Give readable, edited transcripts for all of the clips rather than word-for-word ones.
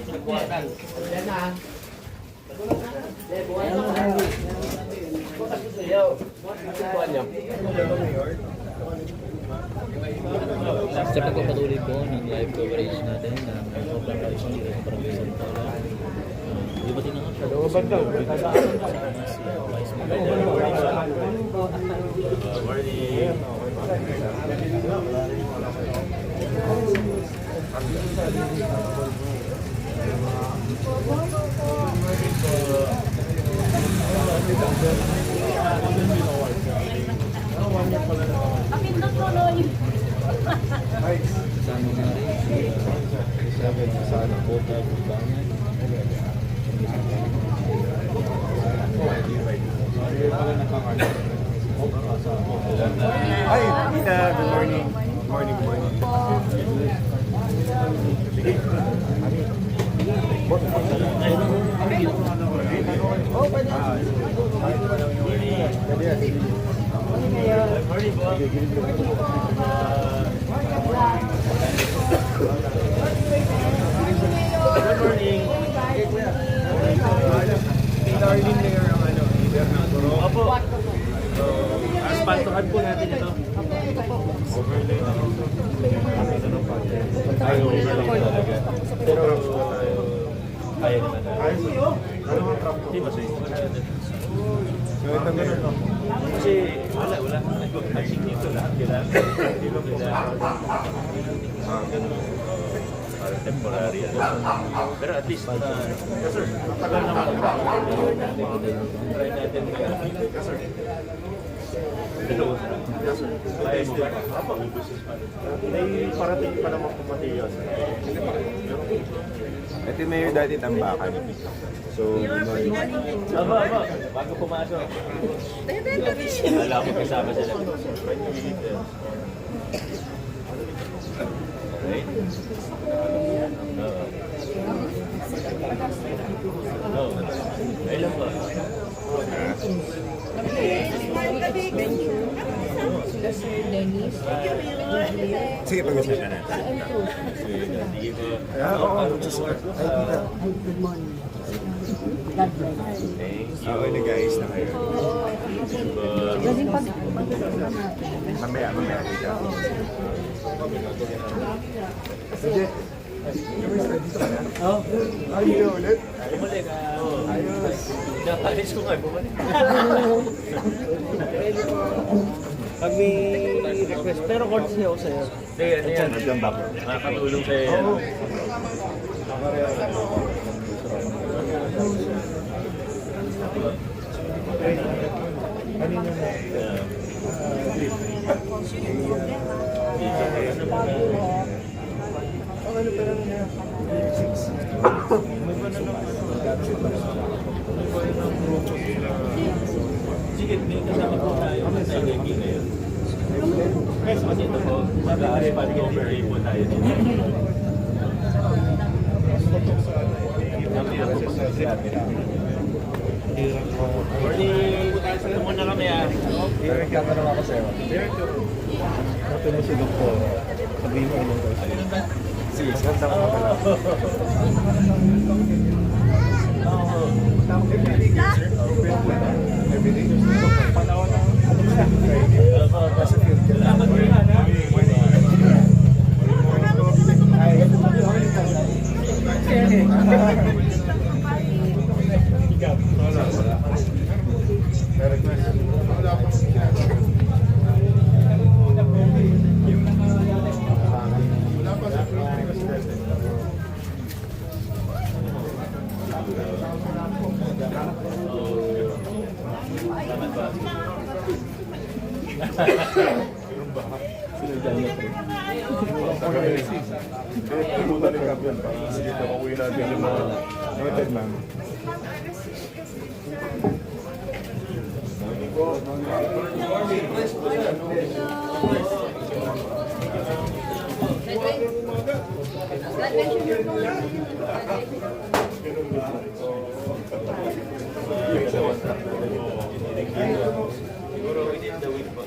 Sa pagpapatuloy po ng live coverage natin ng Open Horizon dito sa Barangay Santola. Libatin na nga siya. Pakindot ko noon. Kasama nga rin si Isabel sa Kota Bubangan. Hi, Tita. Good morning. Morning. Good morning. Tita Arlene Mayor ang Bernardo. Opo. So, aspantuhan po natin ito. Overlay na. Ay, overlay talaga. Pero, kaya naman na. Ano ang trap ko? Di ba sa'yo? So, ito ganun lang. Kasi, wala. Nag-passing dito lahat. Kailangan. Di ba kailangan? Ganun. Parang temporary. Pero at least, sir, tagal naman. Try natin. Sir. Yes, sir. Ayos din. May parating pa naman kung materials. Ito yung mayor dati tambakan. So, aba. Bago pumasok. Alam mo kasama sila. Right? No. Ilan ba? Sila Sir Dennis. Sige, pag-usap na. Sige po. Good morning. God bless. Oo, nag-ayos na kayo. Galing pag Mamaya, tita. Sige. Ay, yun ulit? Bumalik ka. Ayos. Nakalis ko nga, bumalik. Pag may request, pero courtesy ako sa'yo. Sige, ano yan? Makakatulong sa'yo yan. Kanina na. Ano pa lang na? 6. Sige, may kasama po tayo sa ranking ngayon. Yes, kasi ito po, mag-a-aspan overlay po tayo dito. Morning! Ito muna kami Direct ka tanong ako sa'yo. Ito na si Doktor. Sabihin mo ilang daw sa'yo. Sige, ganda ko pala. Everything. Panawan na. Nasa field ka lang. Noted, ma'am. Siguro within the week po.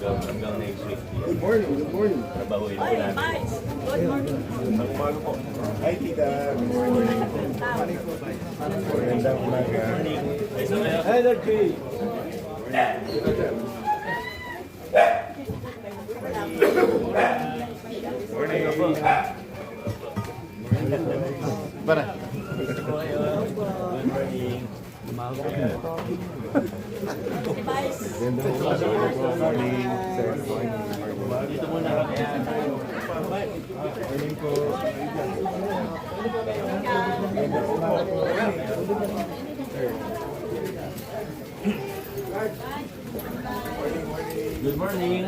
Hanggang next week. Good morning, good morning. Trabahuin po natin. Hi, tita. Magandang umaga. Energy! Para. Good morning. Morning, sir. Dito muna kami. Morning po. Good morning.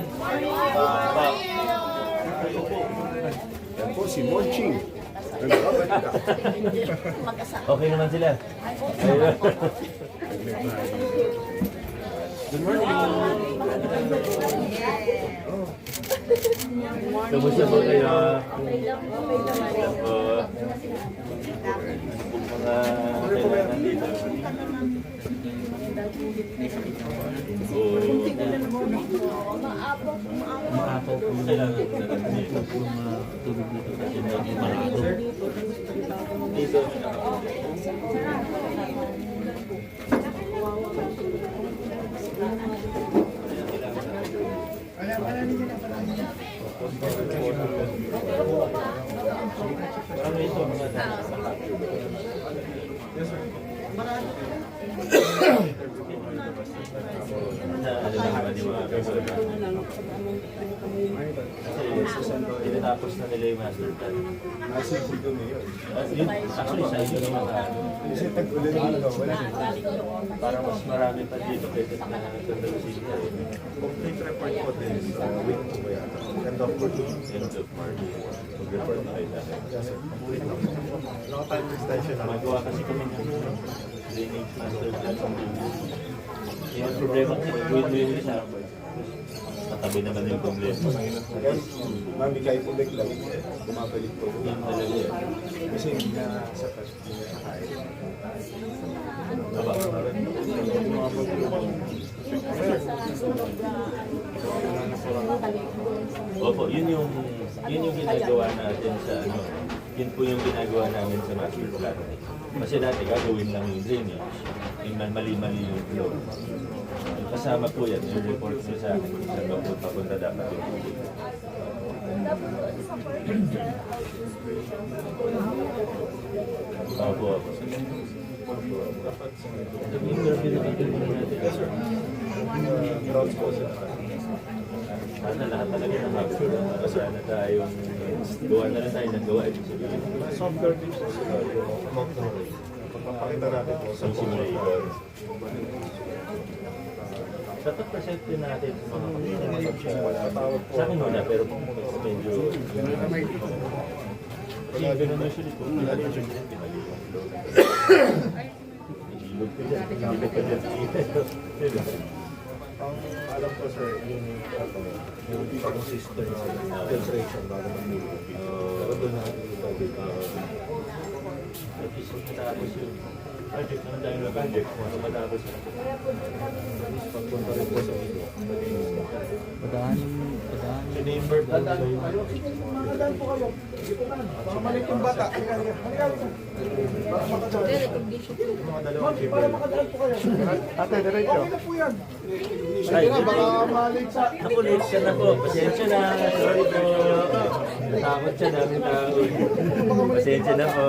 Yan po si Monching. Okay naman sila. Good morning. Kamusta po kayo? Kamusta po? Mga kailangan dito. Maapaw po kailangan dito po matulog dito kasi hindi malado. Dito. Ano ito mga tinatapos na nila yung master plan. Nasa dito ngayon. Actually, sa inyo naman Kasi tag-ulan dito. Wala. parang mas marami pa dito kaysa sa Andalusia. Complete report po din sa week po ba yata. End of March. End of March. Mag-report na kayo dati. Yes, sir. Naka-time extension naman. Magawa kasi kami ng drainage master plan. Yung problema kasi win-win sa katabi naman yung problema. Guys, mami kahit ulit lang, bumabalik po. Yan talaga yun. Kasi hindi na sa touch, hindi na sa kain. Aba, opo, yun yung ginagawa natin sa ano. Yun po yung ginagawa namin sa master plan. Kasi dati gagawin lang yung drainage. Yung mali-mali yung flow. Yung kasama po yan, yung report nyo sa akin. Saan ba po papunta dapat yung tubig. Opo, opo. Yung pinapatuloy natin. Crowds po sila. Sana lahat talaga ng hapon. Sana tayong gawa na lang tayo ng gawa. Software din po sila yung Mount Norway. Pagpapakita natin po sa Sa simulator. Dapat presente natin sa mga sa akin wala, pero medyo kasi ganun usually po. Ilog ko dyan. Ilog ko dyan. ang alam ko sir, yung pang system na filtration bago mag-move. Pero doon natin yung tubig. At least matapos yung project naman tayo na project. Matapos yun. Pagpunta rin po sa video. So, neighbor po sa yung Pamalik yung bata. Mga dalawang chamber. Ate, diretso. Ay, naku, late ka na po. Pasensya na. Sorry po. Natakot siya namin tao. Pasensya na po.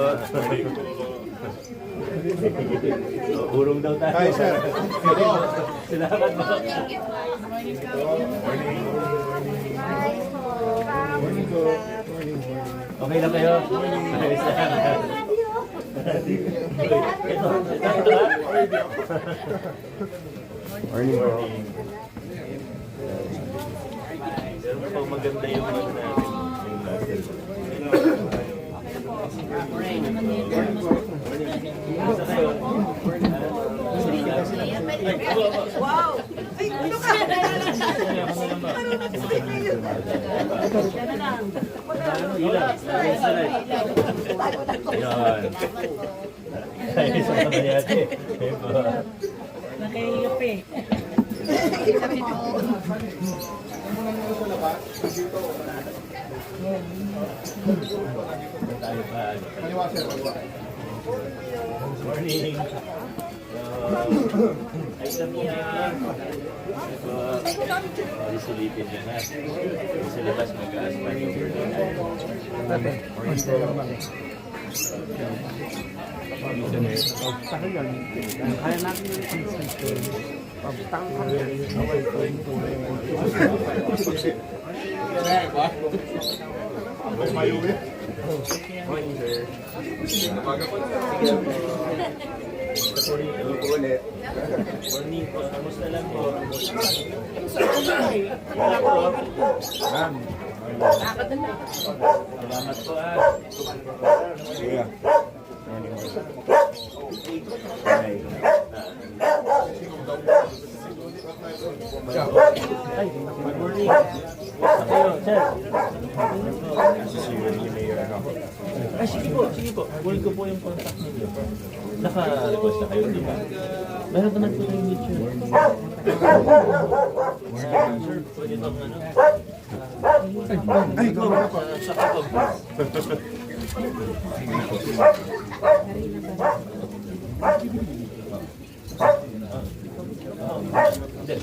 Urong daw tayo. Hi, sir. Salamat po. Morning po. Okay lang kayo? Ayos lang. Ito ha? Morning po. Pero pag maganda yung ano natin, yung laser. Kumusta kayo? Wow! Ay, ano ka? Ilan? Ayan. Ayos ang naman yate. Nakahilap eh. Tayo pa. Morning. Ay, isa po ngayon. Isilipin niya na. Sa labas mag-a-aspan yung Kaya natin yung consistent. Pagtangkang Morning po. Kamusta lang po? Wala po. Salamat po Ay, good morning. Kayo, sir. Ay, sige po. Kunin ko po yung contact niyo. Naka-request na kayo, di ba? Meron naman po yung picture. Sir, pwede itong ano? Ay, sa kapag. Hindi.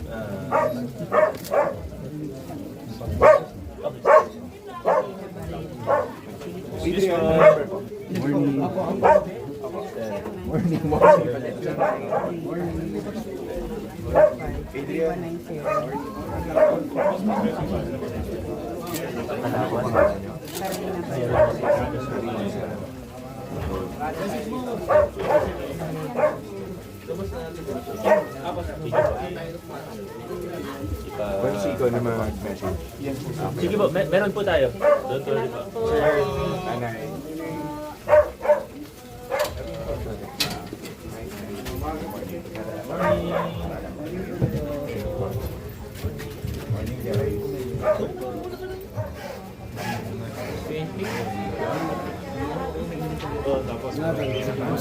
Once ikaw na mag-message. Sige po, meron po tayo. Don't worry po. Sir, Anay.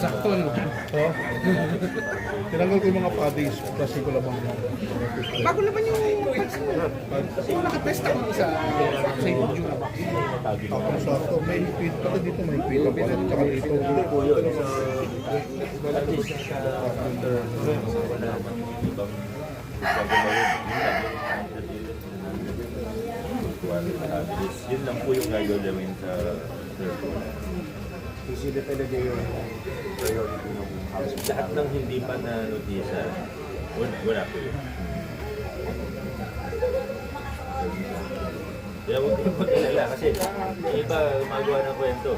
Sakto, no? Tinanggal ko yung mga paddies kasi ko lamang. Bago naman yung bags mo. Kasi nakatest ako sa YouTube. Tapos sakto, may hipit. Pati dito may hipit. Kapit tsaka dito. po yun. So, at least sa counter, wala namang ibang gagawin. Yun lang po yung gagawin sa third. Sisili talaga yung priority ng house. Lahat ng hindi pa na notisa, wala po yun. Kaya huwag kayong pag-alala kasi yung iba gumagawa ng kwento.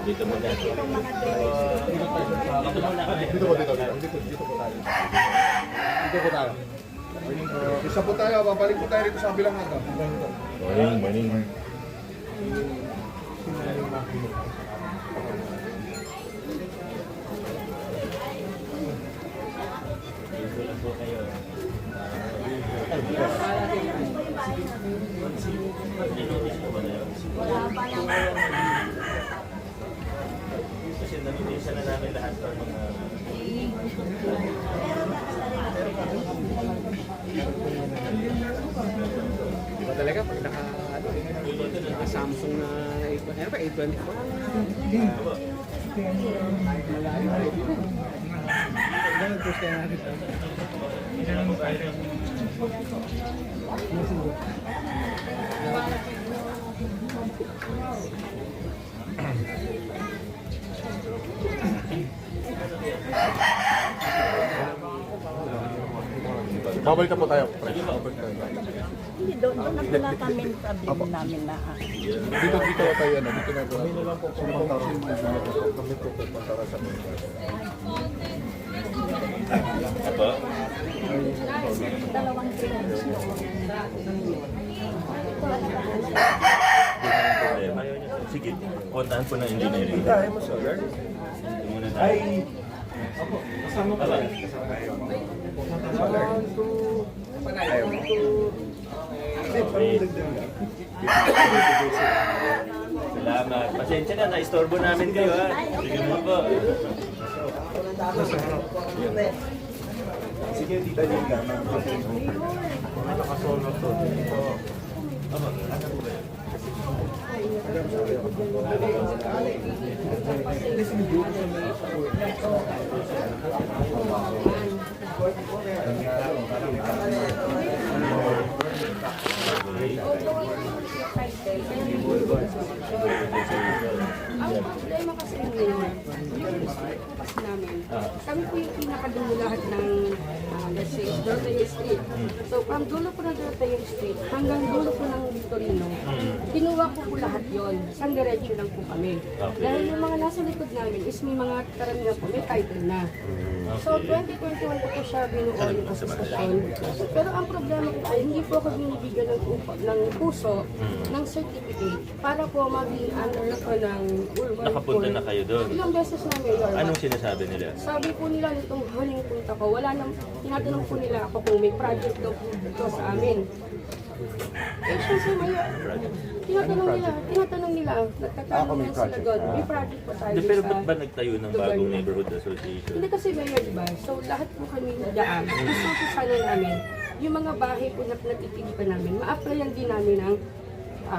Dito mo na. Dito muna kami. Dito po tayo. Isa po tayo, babalik po tayo rito sa kabilang hanggang. Morning. Dito lang po kayo. Ninotis mo ba na yun? Kasi nanotisa na namin lahat ng mga... Di ba talaga pag naka Samsung na ano ba, A24? Gusto kaya natin. Babalik na po tayo. Hindi, doon na pala kami problem namin na Dito tayo, ano, dito na po. Apa? dalawang friends. Problema. Sige, kontahan po ng engineering. Tayo mo, sir. Ito muna tayo. Kasama ka ba? Salamat. Pasensya na, na-istorbo namin kayo ha. Sige mo po. Sige, tita Lina. May nakasonor to. Ano po ba yan? Ang problema kasi ngayon, yung street po kasi namin, kami po yung pinakadulo lahat ng, let's say, Dorotea Street. So, from dulo po ng Dorotea Street hanggang dulo po ng Victorino, kinuha ko po lahat yon. Isang diretso lang po kami. Dahil yung mga nasa likod namin is may mga karamihan po, may title na. So, 2021 po siya binuo yung asosasyon. Pero ang problema ko ay hindi po ako binibigyan ng puso, ng certificate, para po maging under ko ng urban Nakapunta na kayo doon. Ilang beses na Mayor. Anong sinasabi nila? Sabi po nila nitong huling punta ko, wala nang, tinatanong po nila ako kung may project daw po dito sa amin. Eh, syempre Mayor, tinatanong nila, nagtatanong na sila doon, may project po tayo Pero sa... ba't ba nagtayo ng bagong neighborhood association? Hindi kasi Mayor, diba? So lahat po kami dyan, gusto po sana namin, yung mga bahay po na natitilipan namin, ma-applyan din namin ng,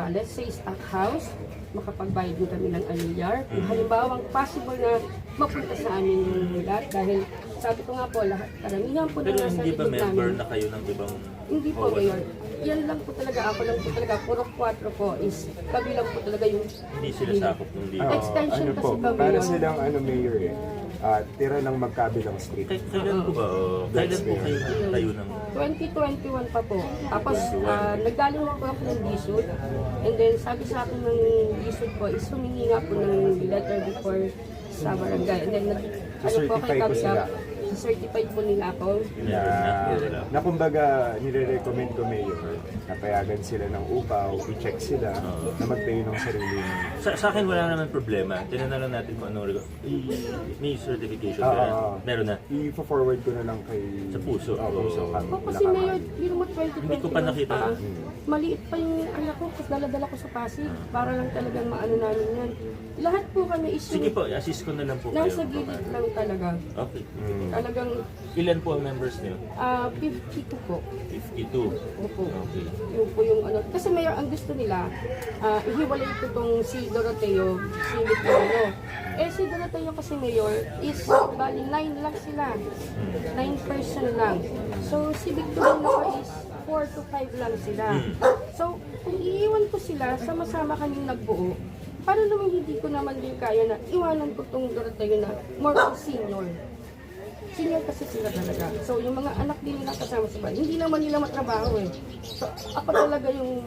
let's say, stock house, makapagbayad din kami ng alilyar. Kung halimbawa, possible na mapunta sa amin yung lahat dahil sabi ko nga po, lahat, karamihan po Pero na nasa hindi ba likod member namin. na kayo ng ibang... Hindi po, Mayor. Yan lang po talaga, ako lang po talaga, puro 4 po is, kami lang po talaga yung... Hindi sila sakop ng dito. Extension ano kasi po, kami para yun. silang mayor tira ng magkabilang street. Kailan po ba? Kailan po kayo tayo ng... 2021 pa po. Tapos, nagdaling na po ako ng DSUD. And then, sabi sa akin ng DSUD po, is humingi nga po ng letter before sa barangay. And then, ano po kay certify ko sila. certified po nila ako. Na kumbaga, nire-recommend ko mayor na payagan sila ng upaw, i-check sila na magtayo ng sarili. Sa akin wala naman problema. Tinanong lang natin kung anong... May certification ka. Meron na. I-forward ko na lang kay... Sa puso. puso. O kasi Mayor, biro mo 2021 Hindi ko pa nakita. Maliit pa yung anak ko, kasi dala-dala ko sa Pasig. Para lang talagang maano namin yan. Lahat po kami is Sige po, assist ko na lang po kayo. nasa gilid lang talaga. Okay. Talagang Ilan po ang members niyo? 52 po. 52. Opo. Okay. Yun po yung ano. Kasi Mayor, ang gusto nila, ihiwalay ko tong si Doroteo, si Victorio. Eh si Doroteo kasi Mayor is, bali 9 lang sila. 9 person lang. So si Victorio naman is 4 to 5 lang sila. So kung iiwan ko sila, sama-sama kaming nagbuo, paano naman hindi ko naman din kaya na iwanan ko tong Doroteo na more on senior. Senior kasi sila talaga. So, yung mga anak din nila kasama sa bahay, hindi naman nila matrabaho eh. So, ako talaga yung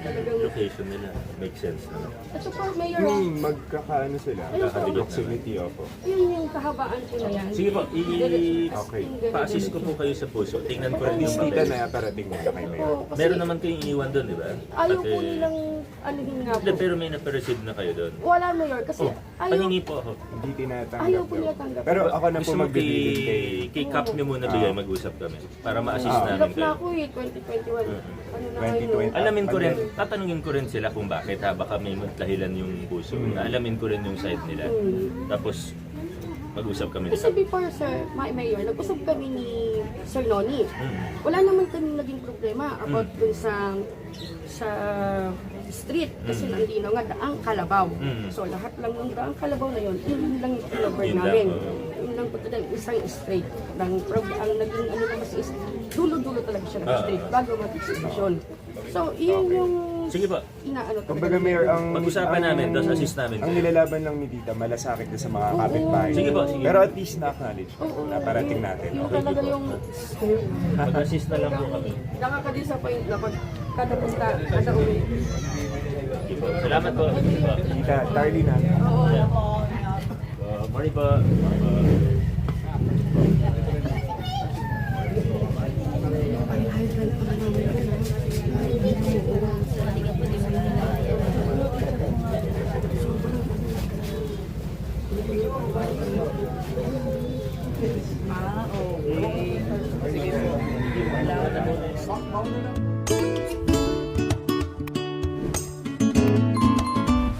talagang... Location nila. Makes sense naman. Ito po, Mayor, Magkakaano sila? Ayun po. Proximity, opo. yun yung kahabaan po na yan. Sige po, Okay. pa-assist ko po kayo sa puso. Tingnan ko rin yung Kita papel. na parating mo na kay mayor. Po, kasi Meron naman kayong iniwan doon, di ba? ayaw Pati- po nilang anuhin nga po. Hindi, pero may na-receive na kayo doon. Wala, Mayor, kasi Oh, ayaw, pahingi po ako. Hindi tinatanggap. ayaw po daw. nila tanggap. Pero ako na po Gusto mo magbibigay kay... kay Cap niyo muna bigay, mag-usap kami. Para ma-assist namin Hirap na kayo. ako eh, 2021. Ano na ngayon? 2020. Alamin ko rin, tatanungin ko rin sila kung bakit ha, baka may dahilan yung puso. Alamin ko rin yung side nila. Tapos, mag-usap kami Kasi nila. before, Sir, Mayor, nag-usap kami ni Sir Noni. Wala naman kami naging problema about dun sa street kasi nandino nga daang Kalabaw. So lahat lang ng daang Kalabaw na yun, yun lang yung cover Yun lang, namin. oo. Yun lang po talaga isang straight. Ang naging ano naman is dulo-dulo talaga siya ng straight bago mag-exhibition. So yun yung Sige po. inaano Kumbaga, Mayor, ang... Pag-usapan namin, tapos assist namin. Ang nilalaban lang ni Tita, malasakit na sa mga kapitbahay. Sige po, sige. Pero at least na-acknowledge na parating natin. yung talaga yung Mag-assist na lang po kami. nakaka-disappoint na pag kada punta, kada uwi. Sige po. Salamat po. Sige po. Tita, Tarly na. Morning po. Sige. Wala na.